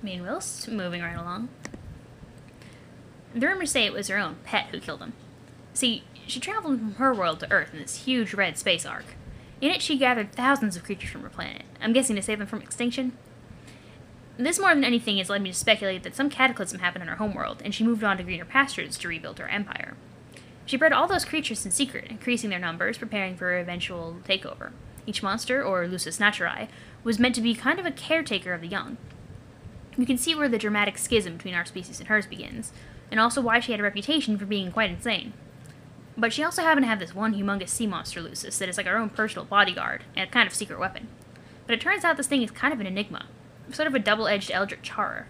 Meanwhile, moving right along. The rumors say it was her own pet who killed him. See, she traveled from her world to Earth in this huge red space ark. In it, she gathered thousands of creatures from her planet, I'm guessing to save them from extinction. This more than anything has led me to speculate that some cataclysm happened in her homeworld, and she moved on to greener pastures to rebuild her empire. She bred all those creatures in secret, increasing their numbers, preparing for her eventual takeover. Each monster, or lusus naturae, was meant to be kind of a caretaker of the young. You can see where the dramatic schism between our species and hers begins, and also why she had a reputation for being quite insane. But she also happened to have this one humongous sea monster lusus that is like her own personal bodyguard, and a kind of secret weapon. But it turns out this thing is kind of an enigma, sort of a double-edged eldritch horror.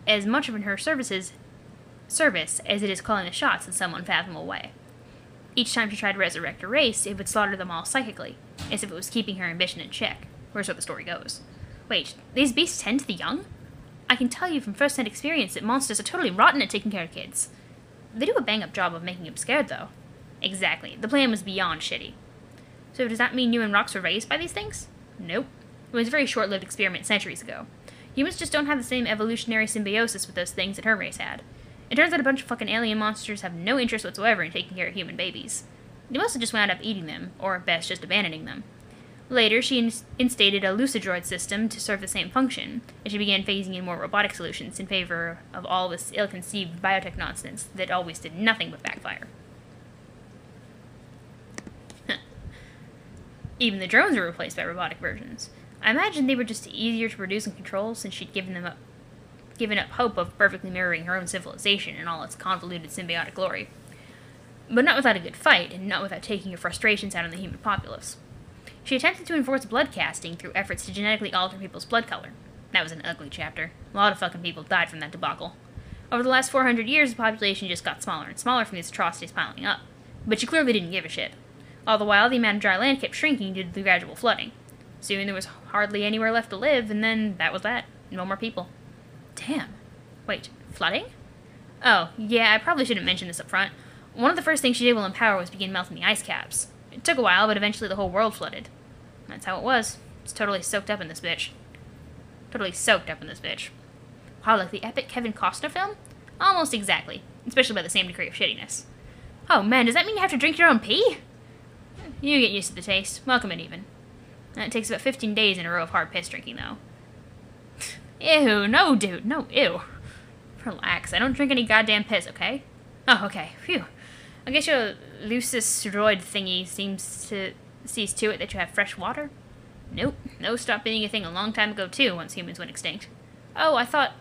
As much of her service as it is calling the shots in some unfathomable way. Each time she tried to resurrect a race, it would slaughter them all psychically, as if it was keeping her ambition in check, or so the story goes. Wait, these beasts tend to the young? I can tell you from first-hand experience that monsters are totally rotten at taking care of kids. They do a bang-up job of making them scared, though. Exactly. The plan was beyond shitty. So does that mean you and Rox were raised by these things? Nope. It was a very short-lived experiment centuries ago. Humans just don't have the same evolutionary symbiosis with those things that her race had. It turns out a bunch of fucking alien monsters have no interest whatsoever in taking care of human babies. They must have just wound up eating them, or at best just abandoning them. Later, she instated a lucidroid system to serve the same function, and she began phasing in more robotic solutions in favor of all this ill-conceived biotech nonsense that always did nothing but backfire. Even the drones were replaced by robotic versions. I imagine they were just easier to produce and control since she'd given up hope of perfectly mirroring her own civilization in all its convoluted symbiotic glory. But not without a good fight, and not without taking her frustrations out on the human populace. She attempted to enforce blood casting through efforts to genetically alter people's blood color. That was an ugly chapter. A lot of fucking people died from that debacle. Over the last 400 years, the population just got smaller and smaller from these atrocities piling up. But she clearly didn't give a shit. All the while, the amount of dry land kept shrinking due to the gradual flooding. Soon there was hardly anywhere left to live, and then that was that. No more people. Damn. Wait, flooding? Oh, yeah, I probably shouldn't mention this up front. One of the first things she did while in power was begin melting the ice caps. It took a while, but eventually the whole world flooded. That's how it was. It's totally soaked up in this bitch. Wow, like the epic Kevin Costner film? Almost exactly. Especially by the same degree of shittiness. Oh man, does that mean you have to drink your own pee? You get used to the taste. Welcome it even. It takes about 15 days in a row of hard piss drinking, though. Ew, no, dude, no, ew. Relax, I don't drink any goddamn piss, okay? Oh, okay, phew. I guess your lusus droid thingy sees to it that you have fresh water? Nope, no stopped being a thing a long time ago, too, once humans went extinct. Oh, I thought...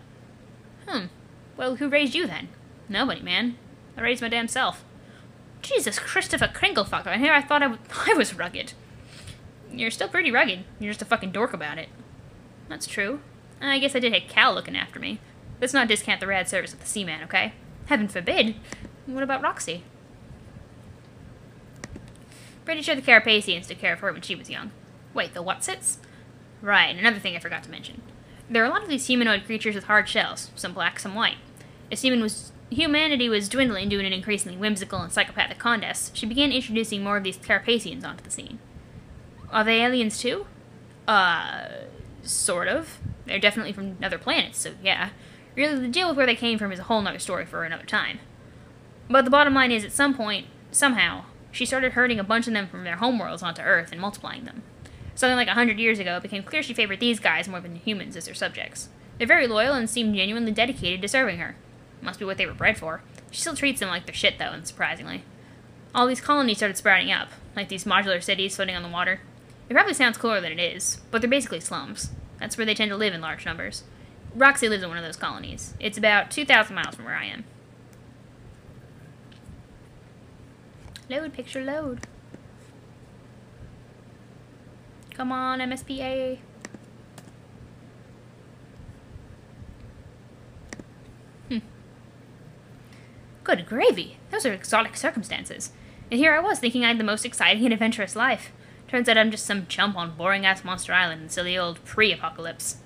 Well, who raised you, then? Nobody, man. I raised my damn self. Jesus Christopher Kringlefucker, and here I thought I was rugged. You're still pretty rugged. You're just a fucking dork about it. That's true. I guess I did have Cal looking after me. Let's not discount the rad service of the Seaman, okay? Heaven forbid. What about Roxy? Pretty sure the Carapacians took care of her when she was young. Wait, the Whatsits? Right, another thing I forgot to mention. There are a lot of these humanoid creatures with hard shells, some black, some white. As humanity was dwindling due to an increasingly whimsical and psychopathic contest, she began introducing more of these Carapacians onto the scene. Are they aliens too? Sort of. They're definitely from other planets, so yeah. Really, the deal with where they came from is a whole nother story for another time. But the bottom line is, at some point, somehow, she started herding a bunch of them from their homeworlds onto Earth and multiplying them. Something like 100 years ago, it became clear she favored these guys more than humans as their subjects. They're very loyal and seem genuinely dedicated to serving her. Must be what they were bred for. She still treats them like their shit, though, unsurprisingly. All these colonies started sprouting up, like these modular cities floating on the water. It probably sounds cooler than it is, but they're basically slums. That's where they tend to live in large numbers. Roxy lives in one of those colonies. It's about 2,000 miles from where I am. Load, picture, load. Come on, MSPA. Good gravy. Those are exotic circumstances. And here I was thinking I had the most exciting and adventurous life. Turns out I'm just some chump on boring-ass Monster Island in silly old pre-apocalypse.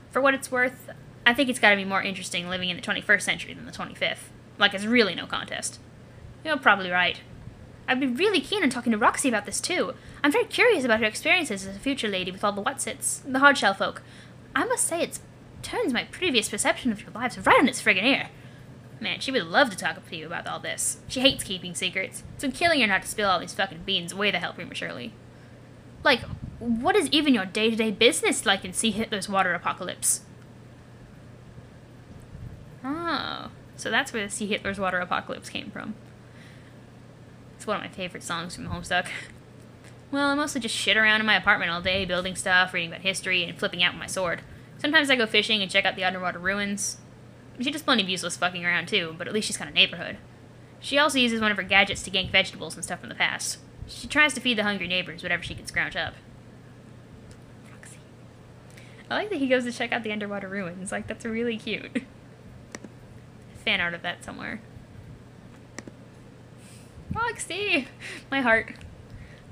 For what it's worth, I think it's gotta be more interesting living in the 21st century than the 25th. Like it's really no contest. You're probably right. I'd be really keen on talking to Roxy about this too. I'm very curious about her experiences as a future lady with all the Whatsits, the hardshell folk. I must say it's turns my previous perception of your lives right on its friggin' ear. Man, she would love to talk to you about all this. She hates keeping secrets, so killing her not to spill all these fucking beans way the hell prematurely. Like, what is even your day-to-day business like in See Hitler's Water Apocalypse? Oh, so that's where the See Hitler's Water Apocalypse came from. It's one of my favorite songs from Homestuck. Well, I mostly just shit around in my apartment all day, building stuff, reading about history, and flipping out with my sword. Sometimes I go fishing and check out the underwater ruins. She does plenty of useless fucking around too, but at least she's kind of neighborhood. She also uses one of her gadgets to gank vegetables and stuff from the past. She tries to feed the hungry neighbors whatever she can scrounge up. Roxy. I like that he goes to check out the underwater ruins. Like, that's really cute. Fan art of that somewhere. Roxy! My heart.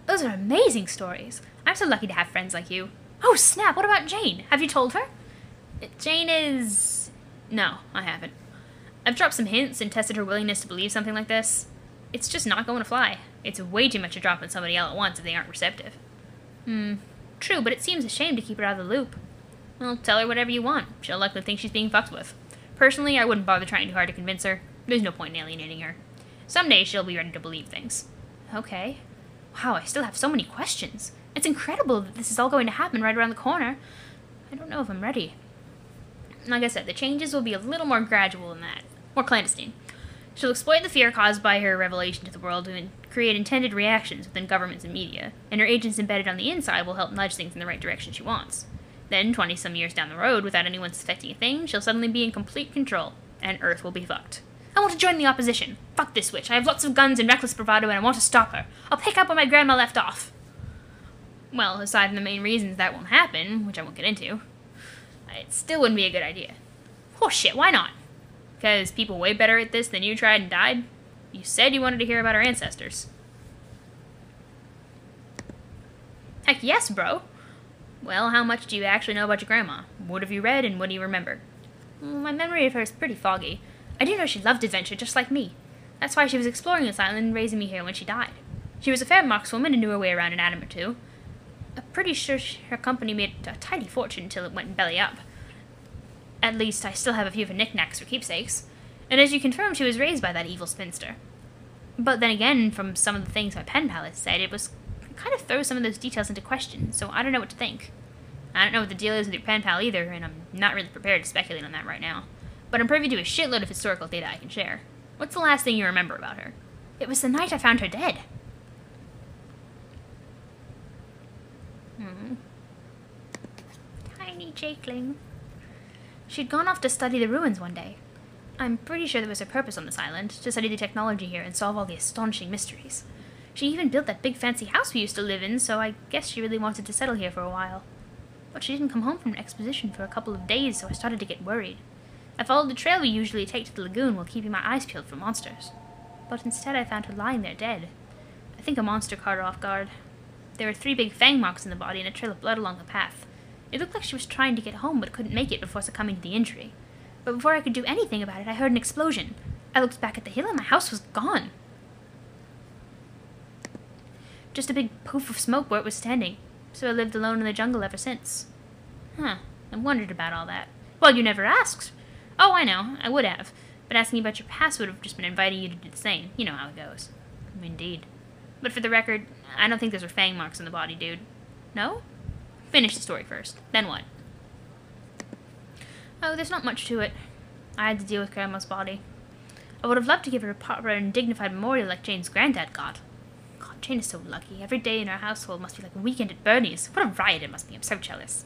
Those are amazing stories. I'm so lucky to have friends like you. Oh, snap! What about Jane? Have you told her? Jane is... No, I haven't. I've dropped some hints and tested her willingness to believe something like this. It's just not going to fly. It's way too much to drop on somebody else at once if they aren't receptive. True, but it seems a shame to keep her out of the loop. Well, tell her whatever you want. She'll likely think she's being fucked with. Personally, I wouldn't bother trying too hard to convince her. There's no point in alienating her. Someday she'll be ready to believe things. Okay. Wow, I still have so many questions. It's incredible that this is all going to happen right around the corner. I don't know if I'm ready. Like I said, the changes will be a little more gradual than that. More clandestine. She'll exploit the fear caused by her revelation to the world to create intended reactions within governments and media, and her agents embedded on the inside will help nudge things in the right direction she wants. Then, 20-some years down the road, without anyone suspecting a thing, she'll suddenly be in complete control, and Earth will be fucked. I want to join the opposition. Fuck this witch. I have lots of guns and reckless bravado, and I want to stop her. I'll pick up where my grandma left off. Well, aside from the main reasons that won't happen, which I won't get into, it still wouldn't be a good idea. Oh shit, why not? Because people way better at this than you tried and died? You said you wanted to hear about our ancestors. Heck yes, bro. Well, how much do you actually know about your grandma? What have you read and what do you remember? Well, my memory of her is pretty foggy. I do know she loved adventure just like me. That's why she was exploring this island and raising me here when she died. She was a fair markswoman and knew her way around an atom or two. I'm pretty sure her company made a tidy fortune until it went belly up. At least, I still have a few of her knickknacks for keepsakes. And as you confirmed, she was raised by that evil spinster. But then again, from some of the things my pen pal has said, it kind of throws some of those details into question, so I don't know what to think. I don't know what the deal is with your pen pal either, and I'm not really prepared to speculate on that right now. But I'm privy to a shitload of historical data I can share. What's the last thing you remember about her? It was the night I found her dead. Tiny Jakeling. She'd gone off to study the ruins one day. I'm pretty sure there was a purpose on this island, to study the technology here and solve all the astonishing mysteries. She even built that big fancy house we used to live in, so I guess she really wanted to settle here for a while. But she didn't come home from an exposition for a couple of days, so I started to get worried. I followed the trail we usually take to the lagoon while keeping my eyes peeled for monsters. But instead I found her lying there dead. I think a monster caught her off guard. There were 3 big fang marks in the body and a trail of blood along the path. It looked like she was trying to get home but couldn't make it before succumbing to the injury. But before I could do anything about it, I heard an explosion. I looked back at the hill and my house was gone. Just a big poof of smoke where it was standing. So I lived alone in the jungle ever since. I wondered about all that. Well, you never asked. Oh, I know. I would have. But asking about your past would have just been inviting you to do the same. You know how it goes. Indeed. But for the record, I don't think those are fang marks on the body, dude. No? Finish the story first. Then what? Oh, there's not much to it. I had to deal with Grandma's body. I would have loved to give her a proper and dignified memorial like Jane's granddad got. God, Jane is so lucky. Every day in our household must be like a weekend at Bernie's. What a riot it must be. I'm so jealous.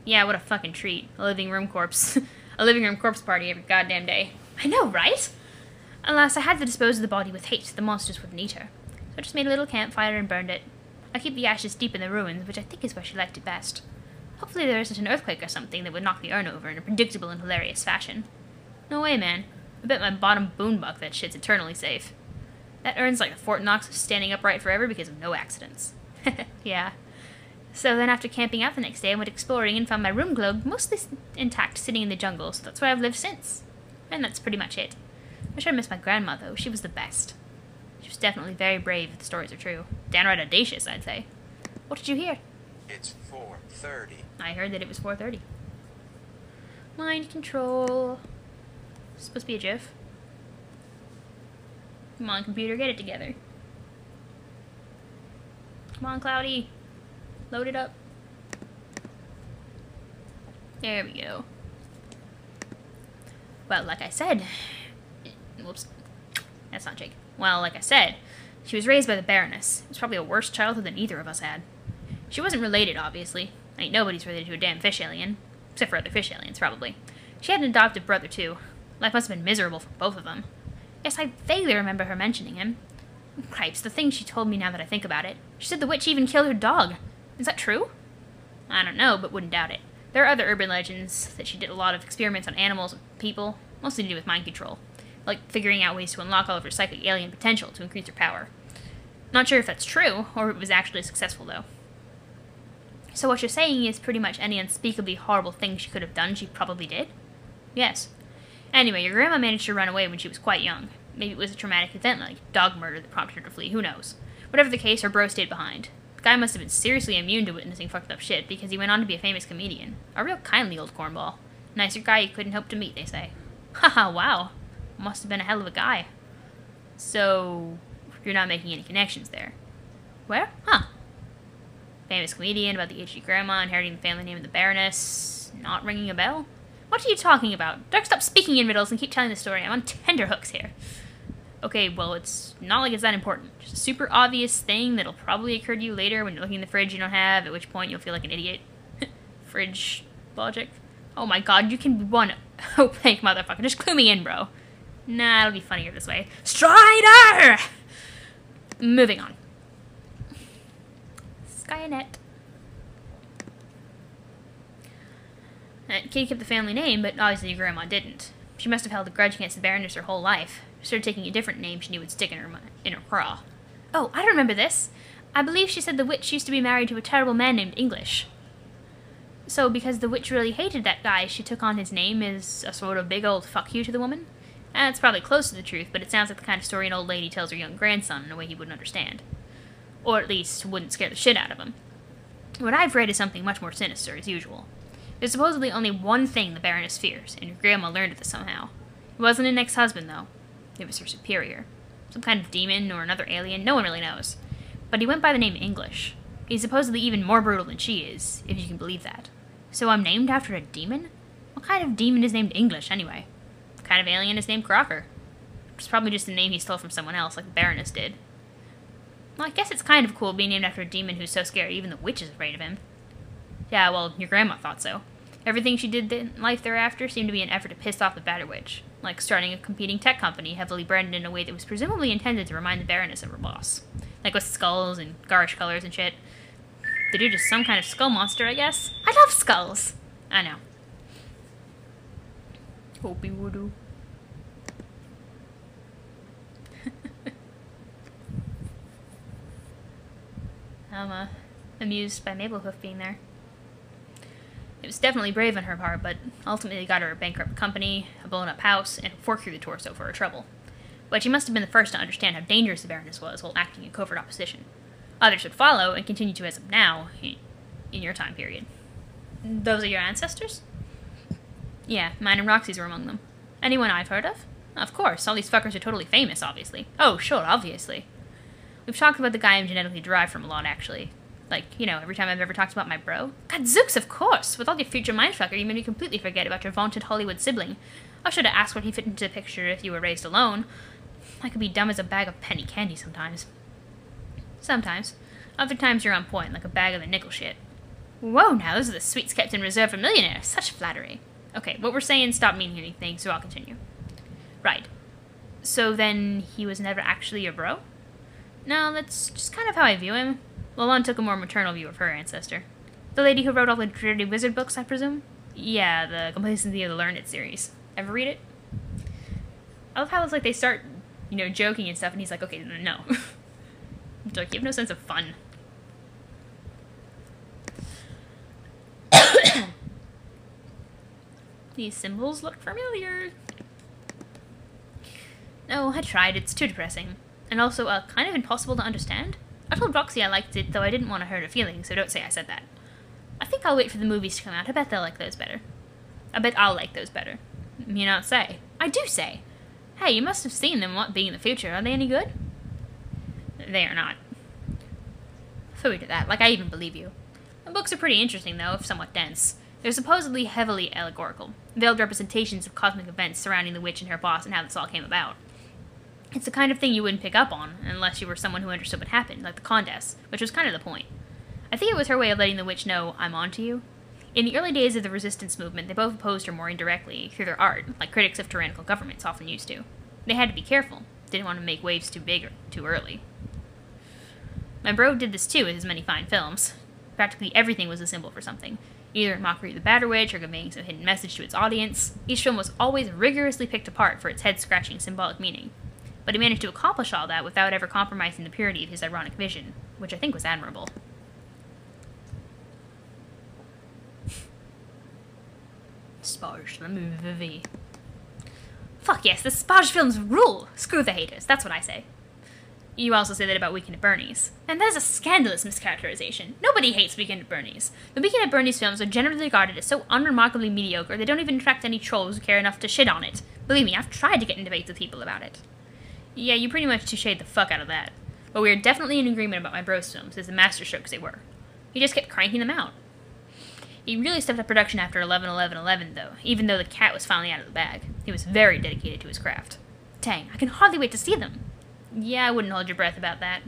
Yeah, what a fucking treat. A living room corpse. A living room corpse party every goddamn day. I know, right? Alas, I had to dispose of the body with haste. The monsters wouldn't eat her. So I just made a little campfire and burned it. I keep the ashes deep in the ruins, which I think is where she liked it best. Hopefully there isn't an earthquake or something that would knock the urn over in a predictable and hilarious fashion. No way, man. I bet my bottom boonbuck that shit's eternally safe. That urn's like the Fort Knox of standing upright forever because of no accidents. Yeah. So then after camping out the next day, I went exploring and found my room globe mostly intact sitting in the jungle, so that's where I've lived since. And that's pretty much it. I sure miss my grandma, though. She was the best. She was definitely very brave if the stories are true. Downright audacious, I'd say. What did you hear? It's 4:30. I heard that it was 4:30. Mind control. It's supposed to be a GIF. Come on, computer, get it together. Come on, Cloudy. Load it up. There we go. Well, like I said... Whoops. That's not Jake. Well, like I said, she was raised by the Baroness. It was probably a worse childhood than either of us had. She wasn't related, obviously. Ain't nobody's related to a damn fish alien. Except for other fish aliens, probably. She had an adoptive brother, too. Life must have been miserable for both of them. Yes, I vaguely remember her mentioning him. Cripes, the thing she told me now that I think about it. She said the witch even killed her dog. Is that true? I don't know, but wouldn't doubt it. There are other urban legends that she did a lot of experiments on animals and people, mostly to do with mind control. Like figuring out ways to unlock all of her psychic alien potential to increase her power. Not sure if that's true, or if it was actually successful, though. So what you're saying is pretty much any unspeakably horrible thing she could have done, she probably did? Yes. Anyway, your grandma managed to run away when she was quite young. Maybe it was a traumatic event like dog murder that prompted her to flee, who knows. Whatever the case, her bro stayed behind. The guy must have been seriously immune to witnessing fucked up shit, because he went on to be a famous comedian. A real kindly old cornball. Nicer guy you couldn't hope to meet, they say. Haha, wow. Must have been a hell of a guy. So, you're not making any connections there. Where? Huh. Famous comedian about the aged grandma inheriting the family name of the Baroness. Not ringing a bell? What are you talking about? Dirk, stop speaking in riddles and keep telling the story. I'm on tenterhooks here. Okay, well, it's not like it's that important. Just a super obvious thing that'll probably occur to you later when you're looking in the fridge you don't have, at which point you'll feel like an idiot. Fridge logic. Oh my god, you can be one opaque motherfucker. Just clue me in, bro. Nah, it'll be funnier this way. Strider! Moving on. Skynet. Kitty kept the family name, but obviously your grandma didn't. She must have held a grudge against the Baroness her whole life. She started taking a different name she knew would stick in her craw. Oh, I remember this. I believe she said the witch used to be married to a terrible man named English. So, because the witch really hated that guy, she took on his name as a sort of big old fuck you to the woman? That's probably close to the truth, but it sounds like the kind of story an old lady tells her young grandson in a way he wouldn't understand. Or at least, wouldn't scare the shit out of him. What I've read is something much more sinister, as usual. There's supposedly only one thing the Baroness fears, and your grandma learned of this somehow. It wasn't an ex-husband, though. It was her superior. Some kind of demon or another alien, no one really knows. But he went by the name English. He's supposedly even more brutal than she is, if you can believe that. So I'm named after a demon? What kind of demon is named English, anyway? What kind of alien is named Crocker? It's probably just a name he stole from someone else, like the Baroness did. Well, I guess it's kind of cool being named after a demon who's so scared even the witch is afraid of him. Yeah, well, your grandma thought so. Everything she did in life thereafter seemed to be an effort to piss off the Batter Witch, like starting a competing tech company heavily branded in a way that was presumably intended to remind the Baroness of her boss. Like with skulls and garish colors and shit. The dude is some kind of skull monster, I guess. I love skulls! I know. Hope he would do. I'm amused by Mablehoof being there. It was definitely brave on her part, but ultimately got her a bankrupt company, a blown-up house, and a fork through the torso for her trouble. But she must have been the first to understand how dangerous the Baroness was while acting in covert opposition. Others would follow, and continue to as of now, in your time period. Those are your ancestors? Yeah, mine and Roxy's were among them. Anyone I've heard of? Of course, all these fuckers are totally famous, obviously. Oh, sure, obviously. We've talked about the guy I'm genetically derived from a lot, actually. Like, you know, every time I've ever talked about my bro. Gadzooks, of course! With all your future mindfucker, you made me completely forget about your vaunted Hollywood sibling. I should have asked what he fit into the picture if you were raised alone. I could be dumb as a bag of penny candy sometimes. Sometimes. Other times you're on point, like a bag of the nickel shit. Whoa, now those are the sweets kept in reserve for millionaires. Such flattery. Okay, what we're saying stopped meaning anything, so I'll continue. Right. So then he was never actually your bro? No, that's just kind of how I view him. Lalonde took a more maternal view of her ancestor. The lady who wrote all the dirty wizard books, I presume? Yeah, the Complacency of the Learned series. Ever read it? I love how it's like they start, you know, joking and stuff, and he's like, okay, no. Like, you have no sense of fun. These symbols look familiar. No, I tried. It's too depressing. And also, kind of impossible to understand. I told Roxy I liked it, though I didn't want to hurt her feelings, so don't say I said that. I think I'll wait for the movies to come out. I bet they'll like those better. I bet I'll like those better. You don't say. I do say. Hey, you must have seen them what being in the future. Are they any good? They are not. Phooey to that. Like, I even believe you. The books are pretty interesting, though, if somewhat dense. They're supposedly heavily allegorical, veiled representations of cosmic events surrounding the witch and her boss and how this all came about. It's the kind of thing you wouldn't pick up on unless you were someone who understood what happened, like the Condess, which was kind of the point. I think it was her way of letting the witch know, I'm onto you. In the early days of the resistance movement, they both opposed her more indirectly, through their art, like critics of tyrannical governments often used to. They had to be careful, didn't want to make waves too big or too early. My bro did this too with his many fine films. Practically everything was a symbol for something. Either a mockery of the Battle Witch or conveying some hidden message to its audience. Each film was always rigorously picked apart for its head-scratching symbolic meaning. But he managed to accomplish all that without ever compromising the purity of his ironic vision, which I think was admirable. Sparge the movie. Fuck yes, the Sparge films rule! Screw the haters, that's what I say. You also say that about Weekend at Bernie's. And that is a scandalous mischaracterization. Nobody hates Weekend at Bernie's. The Weekend at Bernie's films are generally regarded as so unremarkably mediocre they don't even attract any trolls who care enough to shit on it. Believe me, I've tried to get in debates with people about it. Yeah, you pretty much touche'd the fuck out of that. But we are definitely in agreement about my bro's films, as the masterstrokes they were. He just kept cranking them out. He really stepped up production after 11-11-11, though, even though the cat was finally out of the bag. He was very dedicated to his craft. Dang, I can hardly wait to see them. Yeah, I wouldn't hold your breath about that.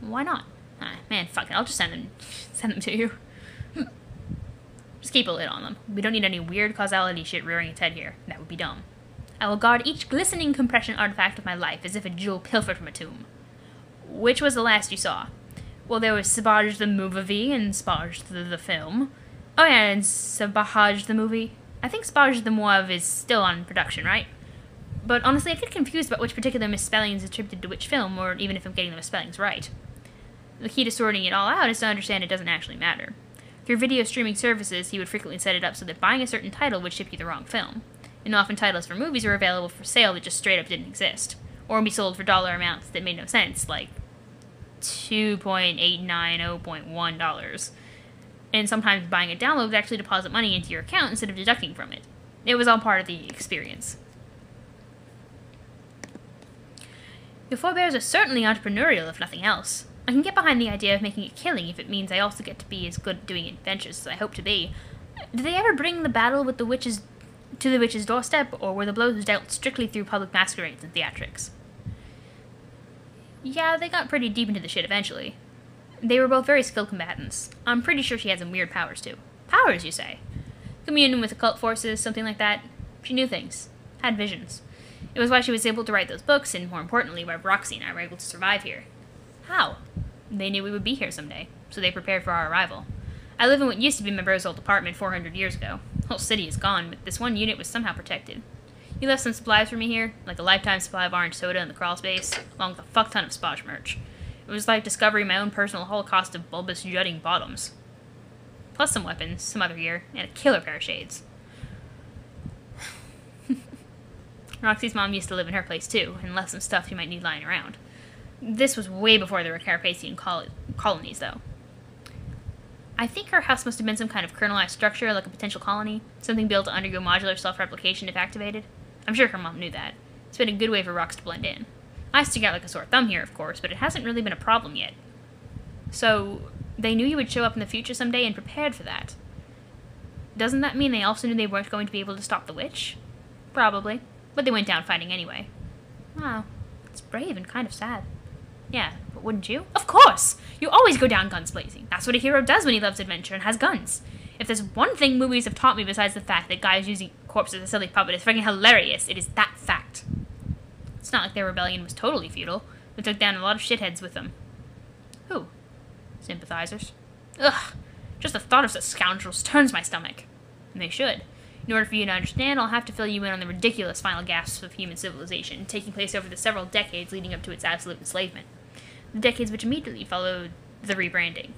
Why not? Man, fuck it, I'll just send them to you. Just keep a lid on them. We don't need any weird causality shit rearing its head here. That would be dumb. I will guard each glistening compression artifact of my life as if a jewel pilfered from a tomb. Which was the last you saw? Well, there was Sparge the movie and Sparge the film. Oh yeah, and Sparge the movie. I think Sparge the Moive is still on production, right? But honestly, I get confused about which particular misspelling is attributed to which film, or even if I'm getting the misspellings right. The key to sorting it all out is to understand it doesn't actually matter. Through video streaming services, he would frequently set it up so that buying a certain title would ship you the wrong film. And often titles for movies were available for sale that just straight up didn't exist. Or be sold for dollar amounts that made no sense, like $2.890.1. And sometimes buying a download would actually deposit money into your account instead of deducting from it. It was all part of the experience. Your forebears are certainly entrepreneurial, if nothing else. I can get behind the idea of making a killing if it means I also get to be as good at doing adventures as I hope to be. Did they ever bring the battle with the witches to the witch's doorstep, or were the blows dealt strictly through public masquerades and theatrics? Yeah, they got pretty deep into the shit eventually. They were both very skilled combatants. I'm pretty sure she had some weird powers, too. Powers, you say? Communion with occult forces, something like that. She knew things. Had visions. It was why she was able to write those books, and more importantly, why Roxy and I were able to survive here. How? They knew we would be here someday, so they prepared for our arrival. I live in what used to be my bro's old apartment 400 years ago. The whole city is gone, but this one unit was somehow protected. He left some supplies for me here, like a lifetime supply of orange soda in the crawl space, along with a fuck ton of Spodge merch. It was like discovering my own personal holocaust of bulbous jutting bottoms. Plus some weapons, some other gear, and a killer pair of shades. Roxy's mom used to live in her place too, and left some stuff you might need lying around. This was way before there were Carpathian colonies, though. I think her house must have been some kind of kernelized structure, like a potential colony, something built to undergo modular self-replication if activated. I'm sure her mom knew that. It's been a good way for Rox to blend in. I stick out like a sore thumb here, of course, but it hasn't really been a problem yet. So, they knew you would show up in the future someday and prepared for that. Doesn't that mean they also knew they weren't going to be able to stop the witch? Probably. But they went down fighting anyway. Wow, it's brave and kind of sad. Yeah, but wouldn't you? Of course! You always go down guns blazing. That's what a hero does when he loves adventure and has guns. If there's one thing movies have taught me besides the fact that guys using corpses as a silly puppet is freaking hilarious, it is that fact. It's not like their rebellion was totally futile. They took down a lot of shitheads with them. Who? Sympathizers. Ugh! Just the thought of such scoundrels turns my stomach. And they should. In order for you to understand, I'll have to fill you in on the ridiculous final gasps of human civilization, taking place over the several decades leading up to its absolute enslavement. The decades which immediately followed the rebranding.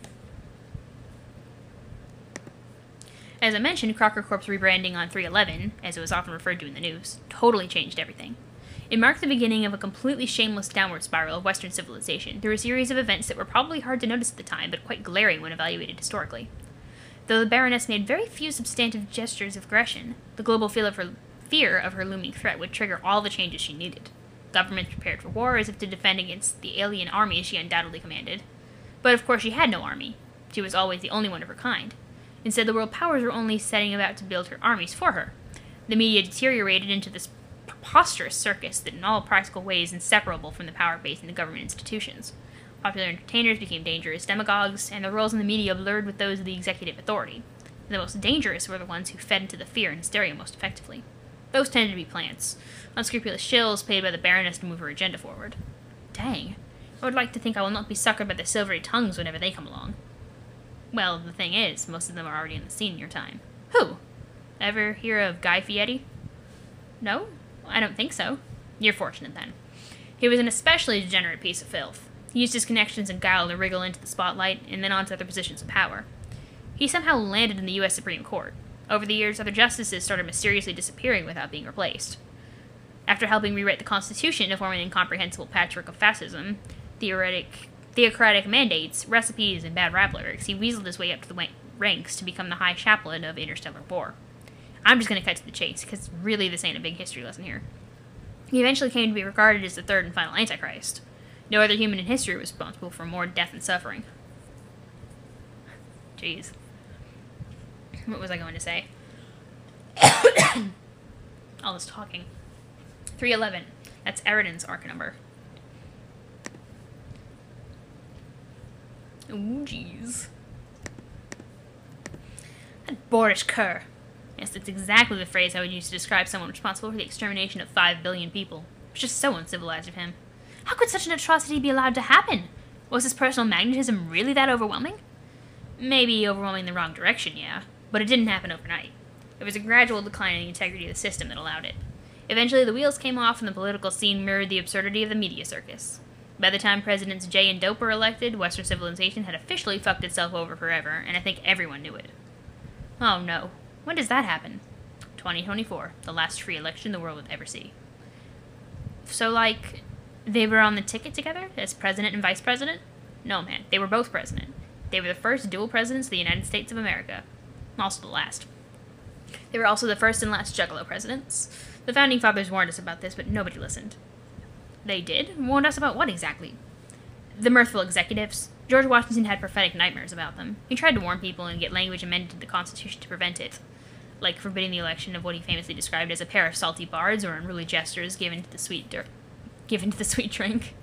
As I mentioned, Crocker Corp's rebranding on 3/11, as it was often referred to in the news, totally changed everything. It marked the beginning of a completely shameless downward spiral of Western civilization through a series of events that were probably hard to notice at the time, but quite glaring when evaluated historically. Though the Baroness made very few substantive gestures of aggression, the global fear of her looming threat would trigger all the changes she needed. Governments prepared for war as if to defend against the alien army she undoubtedly commanded. But of course she had no army. She was always the only one of her kind. Instead, the world powers were only setting about to build her armies for her. The media deteriorated into this preposterous circus that in all practical ways inseparable from the power base in the government institutions. Popular entertainers became dangerous demagogues, and their roles in the media blurred with those of the executive authority. The most dangerous were the ones who fed into the fear and hysteria most effectively. Those tended to be plants, unscrupulous shills paid by the Baroness to move her agenda forward. Dang, I would like to think I will not be suckered by the silvery tongues whenever they come along. Well, the thing is, most of them are already in the scene in your time. Who? Ever hear of Guy Fieri? No? I don't think so. You're fortunate, then. He was an especially degenerate piece of filth. He used his connections and guile to wriggle into the spotlight, and then onto other positions of power. He somehow landed in the U.S. Supreme Court. Over the years, other justices started mysteriously disappearing without being replaced. After helping rewrite the Constitution to form an incomprehensible patchwork of fascism, theocratic mandates, recipes, and bad rap lyrics, he weaseled his way up to the ranks to become the High Chaplain of interstellar war. I'm just going to cut to the chase, because really this ain't a big history lesson here. He eventually came to be regarded as the third and final Antichrist. No other human in history was responsible for more death and suffering. Jeez. What was I going to say? All this talking. 311. That's Eridan's arc number. Ooh, jeez. That boorish cur. Yes, that's exactly the phrase I would use to describe someone responsible for the extermination of 5 billion people. It's just so uncivilized of him. How could such an atrocity be allowed to happen? Was his personal magnetism really that overwhelming? Maybe overwhelming in the wrong direction, yeah, but it didn't happen overnight. It was a gradual decline in the integrity of the system that allowed it. Eventually, the wheels came off and the political scene mirrored the absurdity of the media circus. By the time Presidents Jay and Dope were elected, Western civilization had officially fucked itself over forever, and I think everyone knew it. Oh no. When does that happen? 2024, the last free election the world would ever see. So, like, they were on the ticket together as president and vice president? No, man, they were both president. They were the first dual presidents of the United States of America. Also the last. They were also the first and last juggalo presidents. The founding fathers warned us about this, but nobody listened. They did? Warned us about what exactly? The mirthful executives. George Washington had prophetic nightmares about them. He tried to warn people and get language amended to the Constitution to prevent it, like forbidding the election of what he famously described as a pair of salty bards or unruly jesters given to the sweet drink.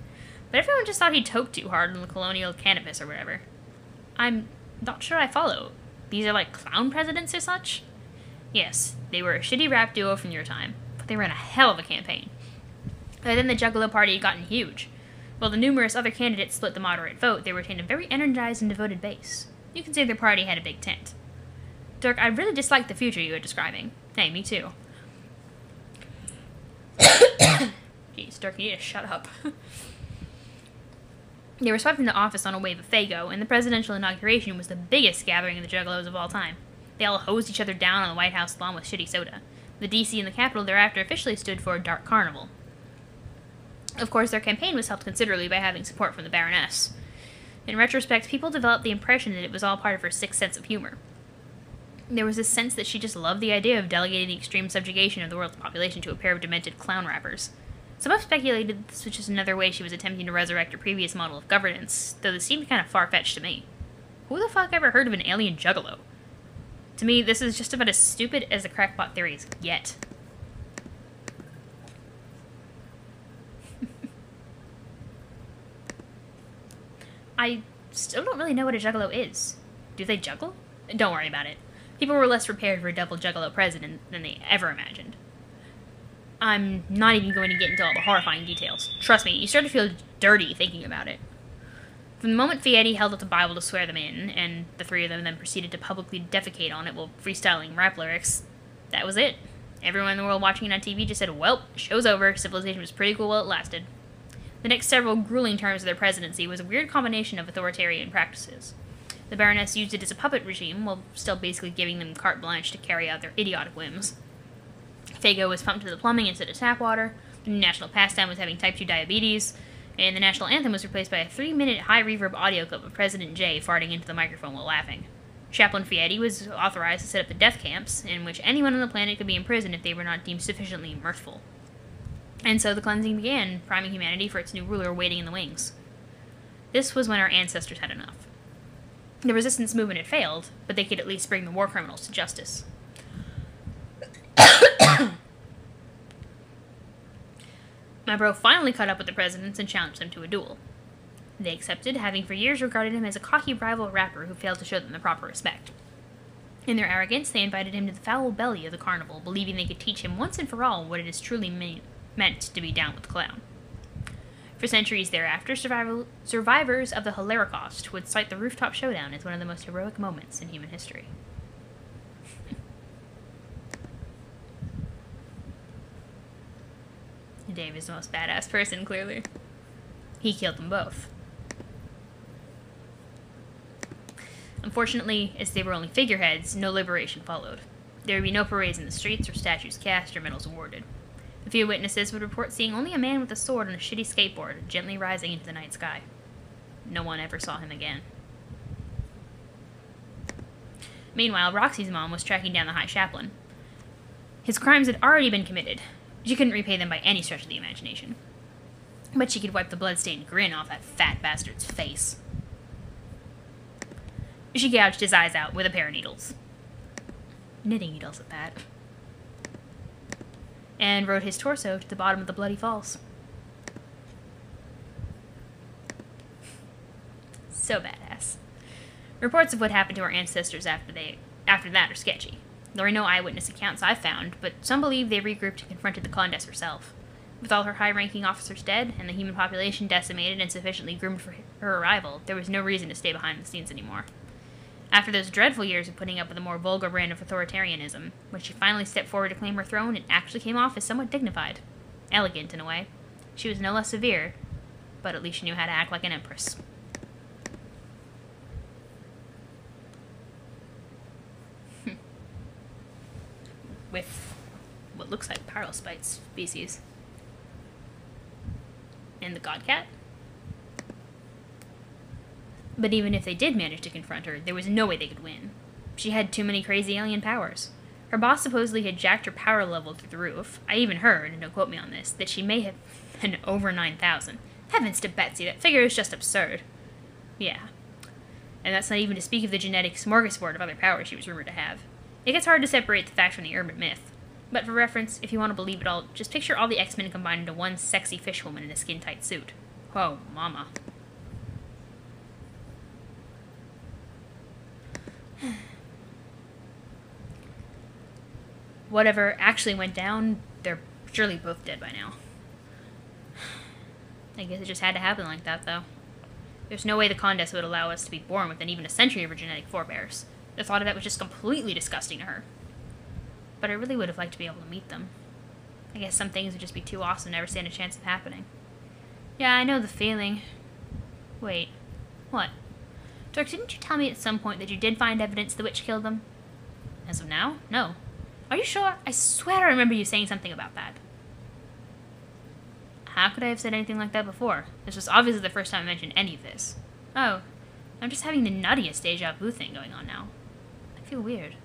But everyone just thought he toked too hard on the colonial cannabis or whatever. I'm not sure I follow. These are like clown presidents or such? Yes, they were a shitty rap duo from your time, but they ran a hell of a campaign. By then the Juggalo Party had gotten huge. While the numerous other candidates split the moderate vote, they retained a very energized and devoted base. You can say their party had a big tent. Dirk, I really dislike the future you were describing. Hey, me too. Jeez, Dirk, you need to shut up. They were swept into office on a wave of Fago, and the presidential inauguration was the biggest gathering of the Juggalos of all time. They all hosed each other down on the White House lawn with shitty soda. The DC and the Capitol thereafter officially stood for Dark Carnival. Of course, their campaign was helped considerably by having support from the Baroness. In retrospect, people developed the impression that it was all part of her sick sense of humor. There was this sense that she just loved the idea of delegating the extreme subjugation of the world's population to a pair of demented clown rappers. Some have speculated that this was just another way she was attempting to resurrect her previous model of governance, though this seemed kind of far-fetched to me. Who the fuck ever heard of an alien juggalo? To me, this is just about as stupid as the crackpot theories get. I still don't really know what a juggalo is. Do they juggle? Don't worry about it. People were less prepared for a double juggalo president than they ever imagined. I'm not even going to get into all the horrifying details. Trust me, you start to feel dirty thinking about it. From the moment Fieri held up the Bible to swear them in, and the three of them then proceeded to publicly defecate on it while freestyling rap lyrics, that was it. Everyone in the world watching it on TV just said, well, show's over, civilization was pretty cool while it lasted. The next several grueling terms of their presidency was a weird combination of authoritarian practices. The Baroness used it as a puppet regime, while still basically giving them carte blanche to carry out their idiotic whims. Fago was pumped to the plumbing instead of tap water, the new national pastime was having type 2 diabetes, and the national anthem was replaced by a 3-minute high reverb audio clip of President J farting into the microphone while laughing. Chaplain CVIII was authorized to set up the death camps, in which anyone on the planet could be imprisoned if they were not deemed sufficiently mirthful. And so the cleansing began, priming humanity for its new ruler waiting in the wings. This was when our ancestors had enough. The resistance movement had failed, but they could at least bring the war criminals to justice. My bro finally caught up with the presidents and challenged them to a duel. They accepted, having for years regarded him as a cocky rival rapper who failed to show them the proper respect. In their arrogance, they invited him to the foul belly of the carnival, believing they could teach him once and for all what it is truly meant to be down with the clown. For centuries thereafter, survivors of the Holocaust would cite the rooftop showdown as one of the most heroic moments in human history. Dave is the most badass person, clearly. He killed them both. Unfortunately, as they were only figureheads, no liberation followed. There would be no parades in the streets or statues cast or medals awarded. A few witnesses would report seeing only a man with a sword on a shitty skateboard gently rising into the night sky. No one ever saw him again. Meanwhile, Roxy's mom was tracking down the High Chaplain. His crimes had already been committed. She couldn't repay them by any stretch of the imagination. But she could wipe the blood-stained grin off that fat bastard's face. She gouged his eyes out with a pair of needles. Knitting needles at that. And rode his torso to the bottom of the bloody falls. So badass. Reports of what happened to our ancestors after that are sketchy. There are no eyewitness accounts I've found, but some believe they regrouped and confronted the Condess herself. With all her high-ranking officers dead, and the human population decimated and sufficiently groomed for her arrival, there was no reason to stay behind the scenes anymore. After those dreadful years of putting up with a more vulgar brand of authoritarianism, when she finally stepped forward to claim her throne, it actually came off as somewhat dignified. Elegant, in a way. She was no less severe, but at least she knew how to act like an empress. With what looks like Pyrospite species. And the Godcat? But even if they did manage to confront her, there was no way they could win. She had too many crazy alien powers. Her boss supposedly had jacked her power level through the roof. I even heard, and don't quote me on this, that she may have been over 9,000. Heavens to Betsy, that figure is just absurd. Yeah. And that's not even to speak of the genetic smorgasbord of other powers she was rumored to have. It gets hard to separate the fact from the urban myth. But for reference, if you want to believe it all, just picture all the X-Men combined into one sexy fishwoman in a skin-tight suit. Whoa, mama. Whatever actually went down, they're surely both dead by now. I guess it just had to happen like that, though. There's no way the Condess would allow us to be born within even a century of her genetic forebears. The thought of that was just completely disgusting to her. But I really would have liked to be able to meet them. I guess some things would just be too awesome to never stand a chance of happening. Yeah, I know the feeling. Wait. What? Dirk, didn't you tell me at some point that you did find evidence the witch killed them? As of now? No. Are you sure? I swear I remember you saying something about that. How could I have said anything like that before? This was obviously the first time I mentioned any of this. Oh. I'm just having the nuttiest deja vu thing going on now. I feel weird.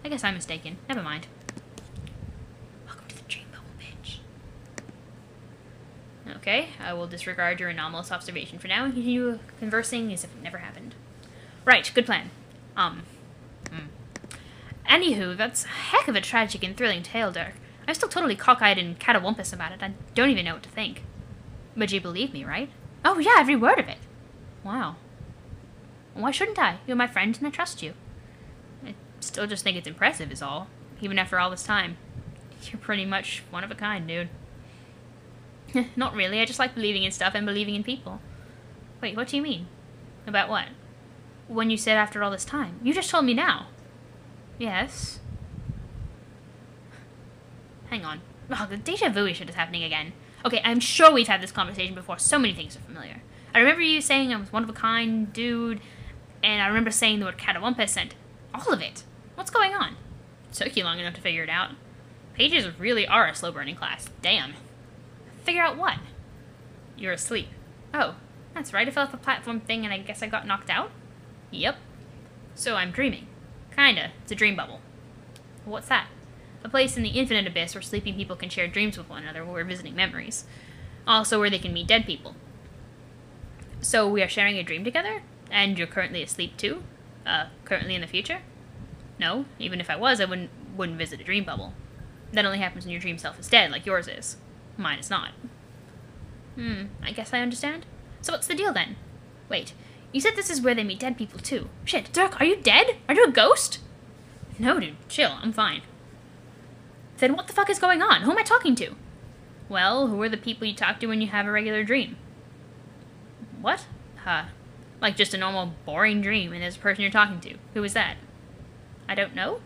I guess I'm mistaken. Never mind. Welcome to the dream bubble, bitch. Okay, I will disregard your anomalous observation for now and continue conversing as if it never happened. Right, good plan. Anywho, that's a heck of a tragic and thrilling tale, Dirk. I'm still totally cockeyed and catawampus about it. I don't even know what to think. But you believe me, right? Oh yeah, every word of it. Wow. Why shouldn't I? You're my friend and I trust you. I still just think it's impressive is all. Even after all this time. You're pretty much one of a kind, dude. Not really, I just like believing in stuff and believing in people. Wait, what do you mean? About what? When you said after all this time. You just told me now. Yes. Hang on. Oh, the deja vu shit is happening again. Okay, I'm sure we've had this conversation before. So many things are familiar. I remember you saying I was one of a kind dude, and I remember saying the word catawampus and all of it. What's going on? It took you long enough to figure it out. Pages really are a slow-burning class. Damn. Figure out what? You're asleep. Oh, that's right. I fell off the platform thing and I guess I got knocked out? Yep. So I'm dreaming. Kinda. It's a dream bubble. What's that? A place in the infinite abyss where sleeping people can share dreams with one another while we're visiting memories. Also where they can meet dead people. So we are sharing a dream together? And you're currently asleep too? Currently in the future? No, even if I was, I wouldn't visit a dream bubble. That only happens when your dream self is dead, like yours is. Mine is not. I guess I understand. So what's the deal then? Wait, you said this is where they meet dead people too. Shit, Dirk, are you dead? Are you a ghost? No, dude, chill, I'm fine. Then what the fuck is going on? Who am I talking to? Well, who are the people you talk to when you have a regular dream? What? Like just a normal, boring dream, and there's a person you're talking to. Who is that? I don't know?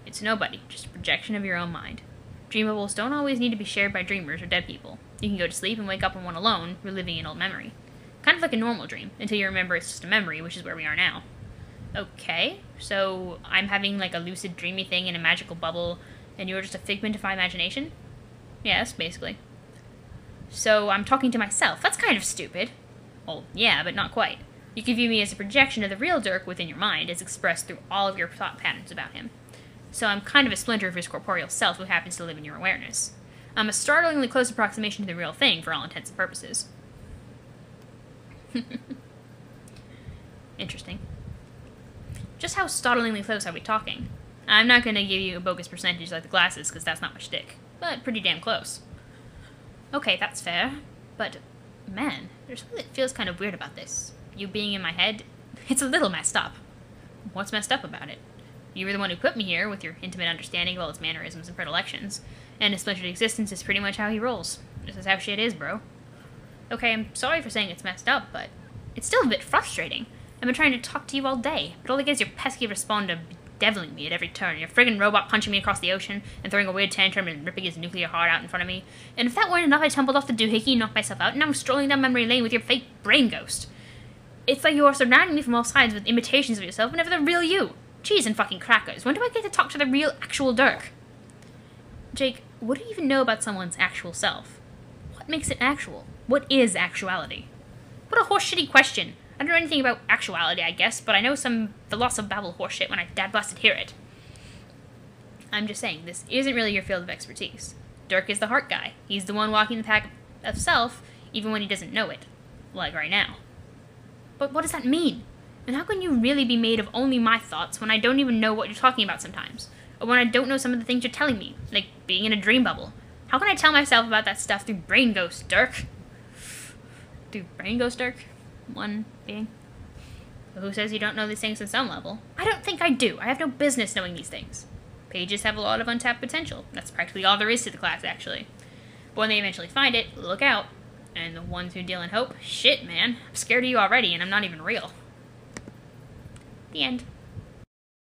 It's nobody, just a projection of your own mind. Dream bubbles don't always need to be shared by dreamers or dead people. You can go to sleep and wake up in one alone, reliving an old memory. Kind of like a normal dream, until you remember it's just a memory, which is where we are now. Okay, so I'm having like a lucid dreamy thing in a magical bubble, and you're just a figment of my imagination? Yes, basically. So I'm talking to myself. That's kind of stupid. Well, yeah, but not quite. You can view me as a projection of the real Dirk within your mind, as expressed through all of your thought patterns about him. So I'm kind of a splinter of his corporeal self who happens to live in your awareness. I'm a startlingly close approximation to the real thing for all intents and purposes. Interesting. Just how startlingly close are we talking? I'm not going to give you a bogus percentage like the glasses, because that's not much dick. But pretty damn close. Okay, that's fair. But, man, there's something that feels kind of weird about this. You being in my head, it's a little messed up. What's messed up about it? You were the one who put me here, with your intimate understanding of all his mannerisms and predilections. And his splintered existence is pretty much how he rolls. This is how shit is, bro. Okay, I'm sorry for saying it's messed up, but it's still a bit frustrating. I've been trying to talk to you all day, but all I get is your pesky response to bedeviling me at every turn. Your friggin' robot punching me across the ocean, and throwing a weird tantrum and ripping his nuclear heart out in front of me. And if that weren't enough, I tumbled off the doohickey and knocked myself out, and now I'm strolling down memory lane with your fake brain ghost. It's like you are surrounding me from all sides with imitations of yourself whenever the real you. Cheese and fucking crackers. When do I get to talk to the real, actual Dirk? Jake, what do you even know about someone's actual self? What makes it actual? What is actuality? What a horseshitty question. I don't know anything about actuality, I guess, but I know some philosoph babble horseshit when I dad blasted hear it. I'm just saying, this isn't really your field of expertise. Dirk is the heart guy. He's the one walking the path of self, even when he doesn't know it. Like right now. But what does that mean? And how can you really be made of only my thoughts when I don't even know what you're talking about sometimes? Or when I don't know some of the things you're telling me, like being in a dream bubble? How can I tell myself about that stuff through brain ghost, Dirk? Through brain ghost, Dirk? One being. But who says you don't know these things on some level? I don't think I do. I have no business knowing these things. Pages have a lot of untapped potential. That's practically all there is to the class, actually. But when they eventually find it, look out. And the ones who deal in hope, shit, man. I'm scared of you already, and I'm not even real. The end.